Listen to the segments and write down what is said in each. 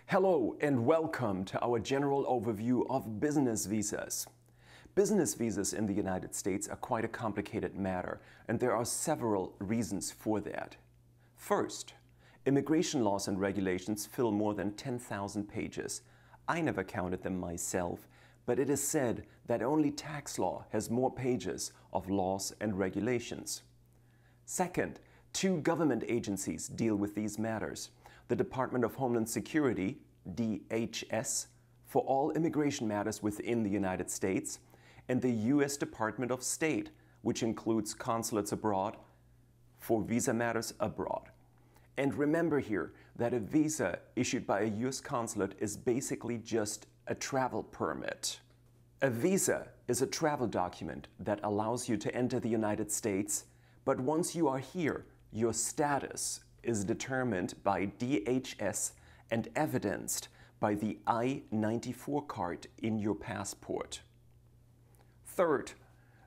Hello and welcome to our general overview of business visas. Business visas in the United States are quite a complicated matter, and there are several reasons for that. First, immigration laws and regulations fill more than 10,000 pages. I never counted them myself, but it is said that only tax law has more pages of laws and regulations. Second, two government agencies deal with these matters. The Department of Homeland Security, DHS, for all immigration matters within the United States, and the U.S. Department of State, which includes consulates abroad, for visa matters abroad. And remember here that a visa issued by a U.S. consulate is basically just a travel permit. A visa is a travel document that allows you to enter the United States, but once you are here, your status is determined by DHS and evidenced by the I-94 card in your passport. Third,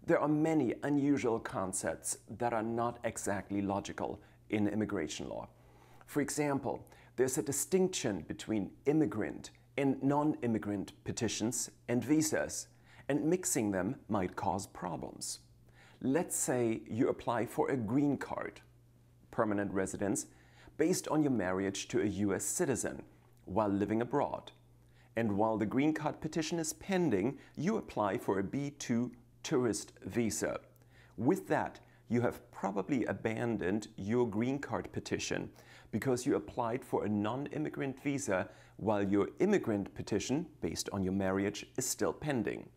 there are many unusual concepts that are not exactly logical in immigration law. For example, there's a distinction between immigrant and non-immigrant petitions and visas, and mixing them might cause problems. Let's say you apply for a green card, permanent residence, based on your marriage to a U.S. citizen while living abroad. And while the green card petition is pending, you apply for a B2 tourist visa. With that, you have probably abandoned your green card petition because you applied for a non-immigrant visa while your immigrant petition, based on your marriage, is still pending.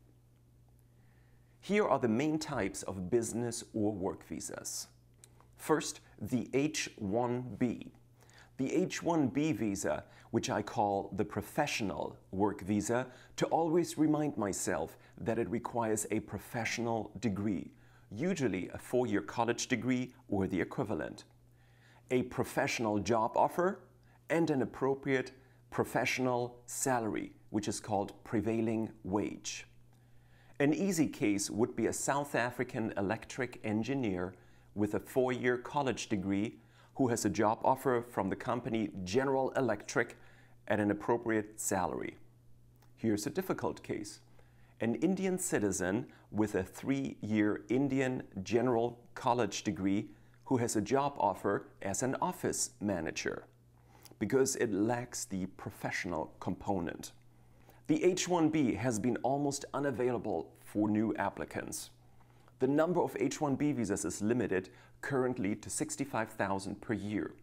Here are the main types of business or work visas. First, the H-1B. The H-1B visa, which I call the professional work visa, to always remind myself that it requires a professional degree, usually a 4-year college degree or the equivalent, a professional job offer, and an appropriate professional salary, which is called prevailing wage. An easy case would be a South African electric engineer with a 4-year college degree who has a job offer from the company General Electric at an appropriate salary. Here's a difficult case. An Indian citizen with a 3-year Indian General College degree who has a job offer as an office manager because it lacks the professional component. The H-1B has been almost unavailable for new applicants. The number of H-1B visas is limited currently to 65,000 per year,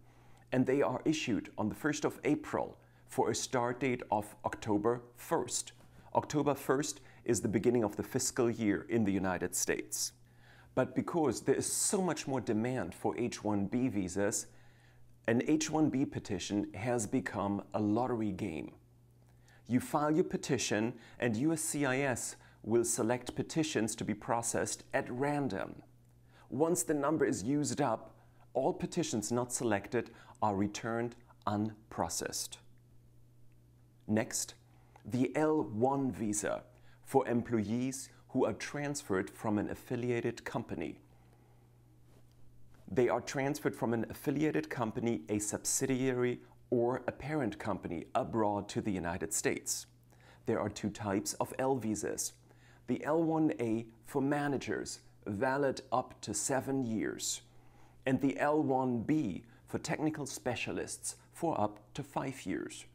and they are issued on the 1st of April for a start date of October 1st. October 1st is the beginning of the fiscal year in the United States. But because there is so much more demand for H-1B visas, an H-1B petition has become a lottery game. You file your petition and USCIS will select petitions to be processed at random. Once the number is used up, all petitions not selected are returned unprocessed. Next, the L1 visa for employees who are transferred from an affiliated company. They are transferred from an affiliated company, a subsidiary, or a parent company abroad to the United States. There are two types of L visas. The L1A for managers, valid up to 7 years, and the L1B for technical specialists for up to 5 years.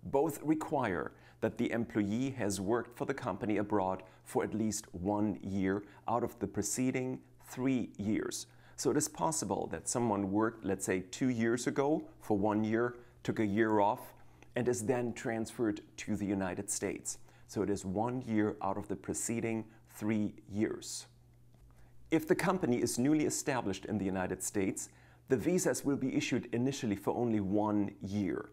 Both require that the employee has worked for the company abroad for at least 1 year out of the preceding 3 years. So it is possible that someone worked, let's say, 2 years ago for 1 year, took a year off, and is then transferred to the United States. So it is 1 year out of the preceding 3 years. If the company is newly established in the United States, the visas will be issued initially for only 1 year.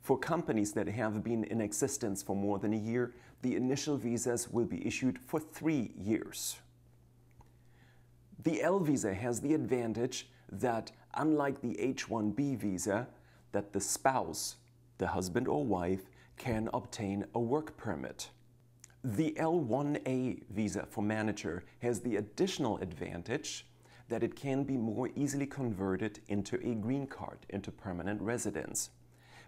For companies that have been in existence for more than a year, the initial visas will be issued for 3 years. The L visa has the advantage that, unlike the H-1B visa, that the spouse, the husband or wife, can obtain a work permit. The L1A visa for manager has the additional advantage that it can be more easily converted into a green card, into permanent residence.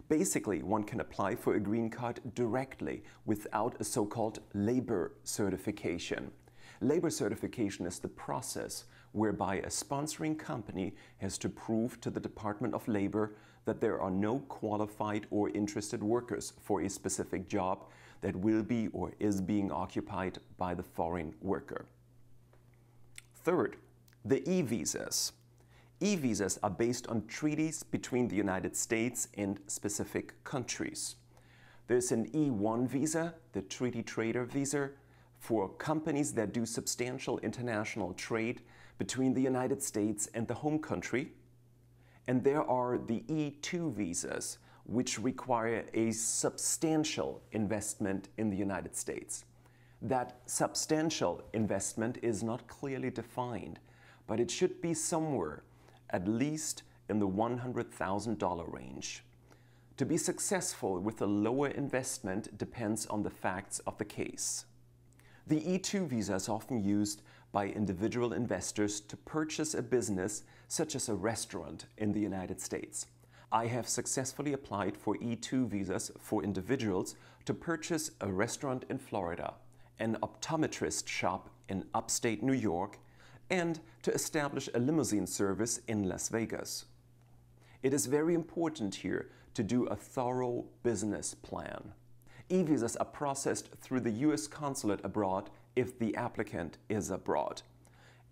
Basically, one can apply for a green card directly without a so-called labor certification. Labor certification is the process whereby a sponsoring company has to prove to the Department of Labor that there are no qualified or interested workers for a specific job that will be or is being occupied by the foreign worker. Third, the e-visas. E-visas are based on treaties between the United States and specific countries. There's an E1 visa, the treaty trader visa, for companies that do substantial international trade between the United States and the home country. And there are the E2 visas, which require a substantial investment in the United States. That substantial investment is not clearly defined, but it should be somewhere at least in the $100,000 range. To be successful with a lower investment depends on the facts of the case. The E2 visa is often used by individual investors to purchase a business such as a restaurant in the United States. I have successfully applied for E2 visas for individuals to purchase a restaurant in Florida, an optometrist shop in upstate New York, and to establish a limousine service in Las Vegas. It is very important here to do a thorough business plan. E-visas are processed through the U.S. consulate abroad if the applicant is abroad.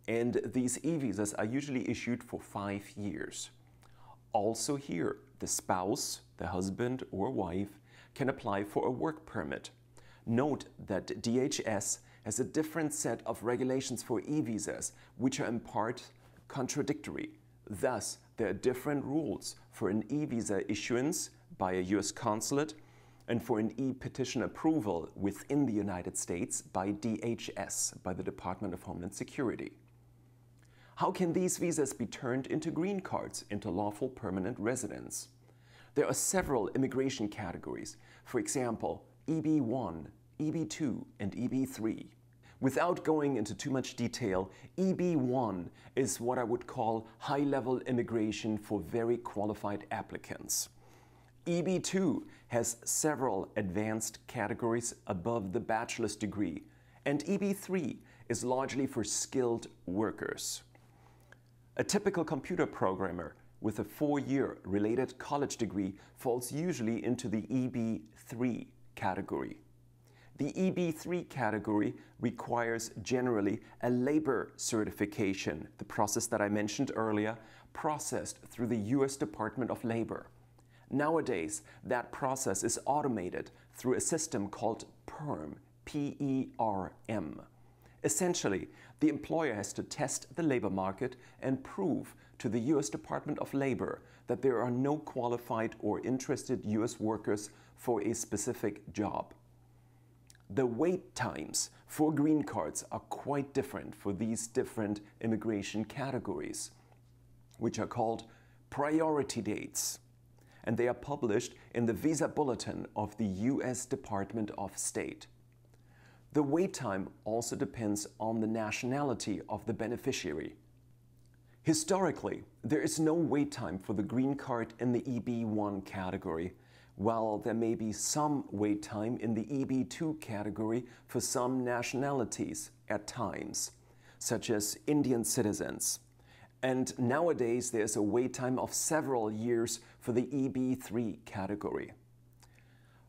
And these e-visas are usually issued for 5 years. Also here, the spouse, the husband or wife, can apply for a work permit. Note that DHS has a different set of regulations for e-visas, which are in part contradictory. Thus, there are different rules for an e-visa issuance by a U.S. consulate and for an e-petition approval within the United States by DHS, by the Department of Homeland Security. How can these visas be turned into green cards, into lawful permanent residence? There are several immigration categories, for example, EB1, EB2, and EB3. Without going into too much detail, EB1 is what I would call high-level immigration for very qualified applicants. EB2 has several advanced categories above the bachelor's degree, and EB3 is largely for skilled workers. A typical computer programmer with a 4-year related college degree falls usually into the EB3 category. The EB3 category requires generally a labor certification, the process that I mentioned earlier, processed through the U.S. Department of Labor. Nowadays, that process is automated through a system called PERM, P-E-R-M. Essentially, the employer has to test the labor market and prove to the U.S. Department of Labor that there are no qualified or interested U.S. workers for a specific job. The wait times for green cards are quite different for these different immigration categories, which are called priority dates, and they are published in the Visa Bulletin of the U.S. Department of State. The wait time also depends on the nationality of the beneficiary. Historically, there is no wait time for the green card in the EB1 category, while there may be some wait time in the EB2 category for some nationalities at times, such as Indian citizens. And nowadays there's a wait time of several years for the EB3 category.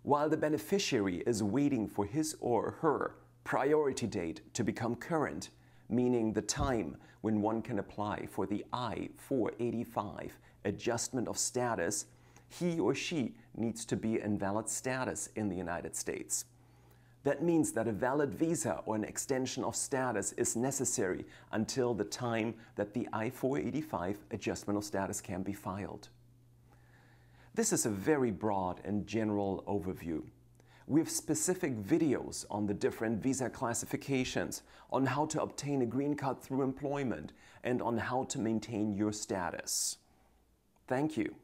While the beneficiary is waiting for his or her priority date to become current, meaning the time when one can apply for the I-485 adjustment of status, he or she needs to be in valid status in the United States. That means that a valid visa or an extension of status is necessary until the time that the I-485 adjustment of status can be filed. This is a very broad and general overview. We have specific videos on the different visa classifications, on how to obtain a green card through employment, and on how to maintain your status. Thank you.